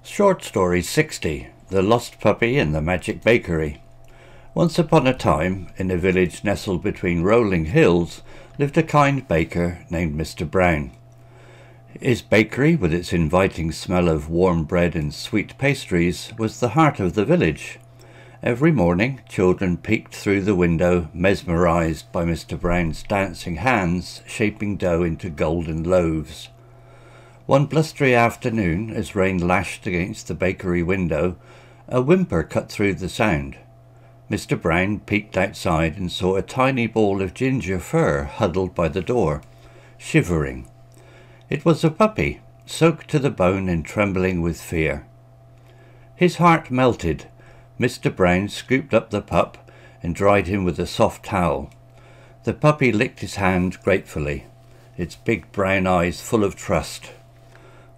Short Story 60. The Lost Puppy in the Magic Bakery. Once upon a time, in a village nestled between rolling hills, lived a kind baker named Mr. Brown. His bakery, with its inviting smell of warm bread and sweet pastries, was the heart of the village. Every morning, children peeked through the window, mesmerized by Mr. Brown's dancing hands shaping dough into golden loaves. One blustery afternoon, as rain lashed against the bakery window, a whimper cut through the sound. Mr. Brown peeked outside and saw a tiny ball of ginger fur huddled by the door, shivering. It was a puppy, soaked to the bone and trembling with fear. His heart melted. Mr. Brown scooped up the pup and dried him with a soft towel. The puppy licked his hand gratefully, its big brown eyes full of trust.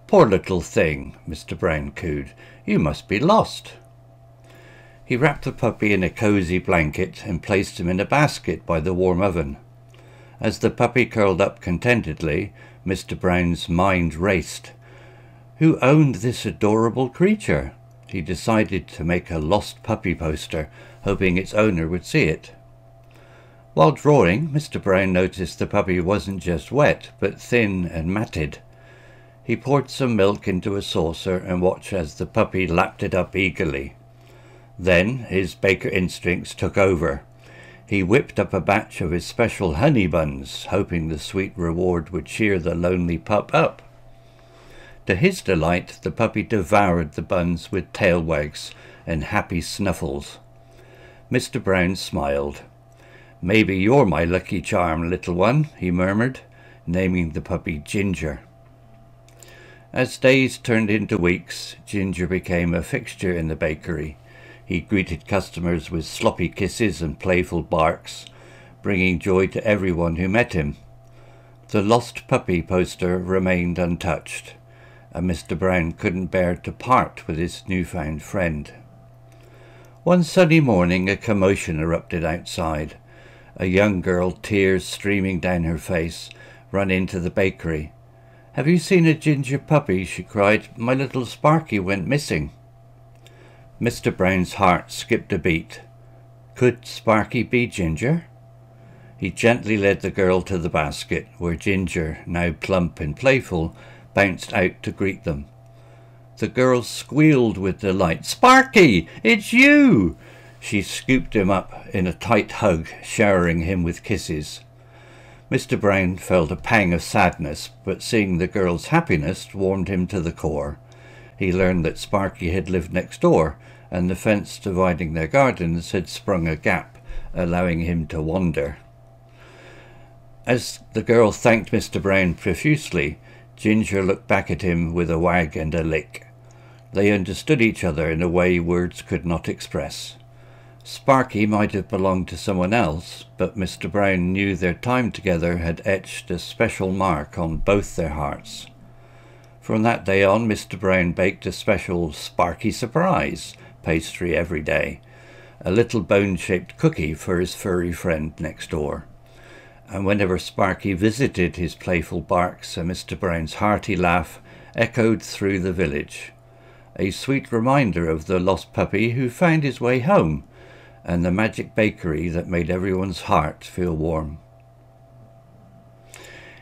"Poor little thing," Mr. Brown cooed. "You must be lost." He wrapped the puppy in a cosy blanket and placed him in a basket by the warm oven. As the puppy curled up contentedly, Mr. Brown's mind raced. Who owned this adorable creature? He decided to make a lost puppy poster, hoping its owner would see it. While drawing, Mr. Brown noticed the puppy wasn't just wet, but thin and matted. He poured some milk into a saucer and watched as the puppy lapped it up eagerly. Then his baker instincts took over. He whipped up a batch of his special honey buns, hoping the sweet reward would cheer the lonely pup up. To his delight, the puppy devoured the buns with tail wags and happy snuffles. Mr. Brown smiled. "Maybe you're my lucky charm, little one," he murmured, naming the puppy Ginger. As days turned into weeks, Ginger became a fixture in the bakery. He greeted customers with sloppy kisses and playful barks, bringing joy to everyone who met him. The lost puppy poster remained untouched, and Mr. Brown couldn't bear to part with his newfound friend. One sunny morning, a commotion erupted outside. A young girl, tears streaming down her face, ran into the bakery. "Have you seen a ginger puppy?" she cried. "My little Sparky went missing." Mr. Brown's heart skipped a beat. Could Sparky be Ginger? He gently led the girl to the basket, where Ginger, now plump and playful, bounced out to greet them. The girl squealed with delight. "Sparky, it's you!" She scooped him up in a tight hug, showering him with kisses. Mr. Brown felt a pang of sadness, but seeing the girl's happiness warmed him to the core. He learned that Sparky had lived next door, and the fence dividing their gardens had sprung a gap, allowing him to wander. As the girl thanked Mr. Brown profusely, Ginger looked back at him with a wag and a lick. They understood each other in a way words could not express. Sparky might have belonged to someone else, but Mr. Brown knew their time together had etched a special mark on both their hearts. From that day on, Mr. Brown baked a special Sparky surprise pastry every day, a little bone-shaped cookie for his furry friend next door. And whenever Sparky visited, his playful barks and Mr. Brown's hearty laugh echoed through the village, a sweet reminder of the lost puppy who found his way home, and the magic bakery that made everyone's heart feel warm.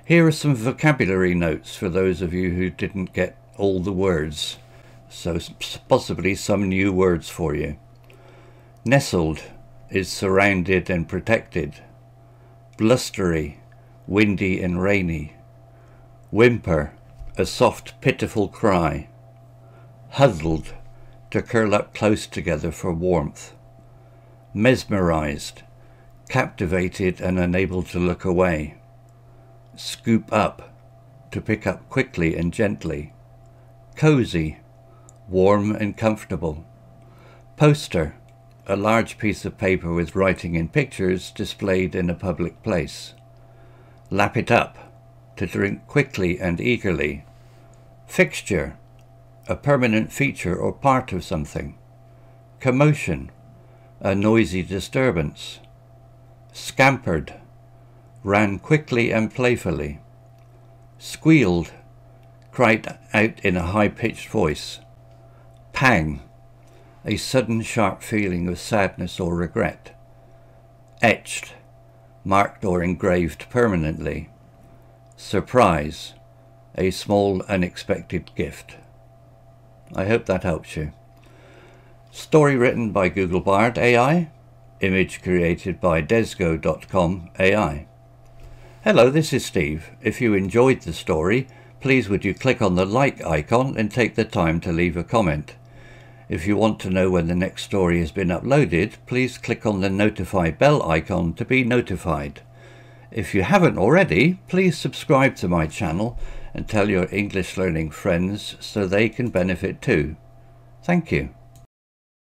Here are some vocabulary notes for those of you who didn't get all the words, so possibly some new words for you. Nestled is surrounded and protected. Blustery, windy and rainy. Whimper, a soft pitiful cry. Huddled, to curl up close together for warmth. Mesmerized, captivated and unable to look away. Scoop up, to pick up quickly and gently. Cozy, warm and comfortable. Poster, a large piece of paper with writing and pictures displayed in a public place. Lap it up, to drink quickly and eagerly. Fixture, a permanent feature or part of something. Commotion, a noisy disturbance. Scampered, ran quickly and playfully. Squealed, cried out in a high-pitched voice. Pang, a sudden sharp feeling of sadness or regret. Etched, marked or engraved permanently. Surprise, a small unexpected gift. I hope that helps you. Story written by Google Bard AI. Image created by desgo.com AI. Hello, this is Steve. If you enjoyed the story, please would you click on the like icon and take the time to leave a comment. If you want to know when the next story has been uploaded, please click on the notify bell icon to be notified. If you haven't already, please subscribe to my channel and tell your English learning friends so they can benefit too. Thank you.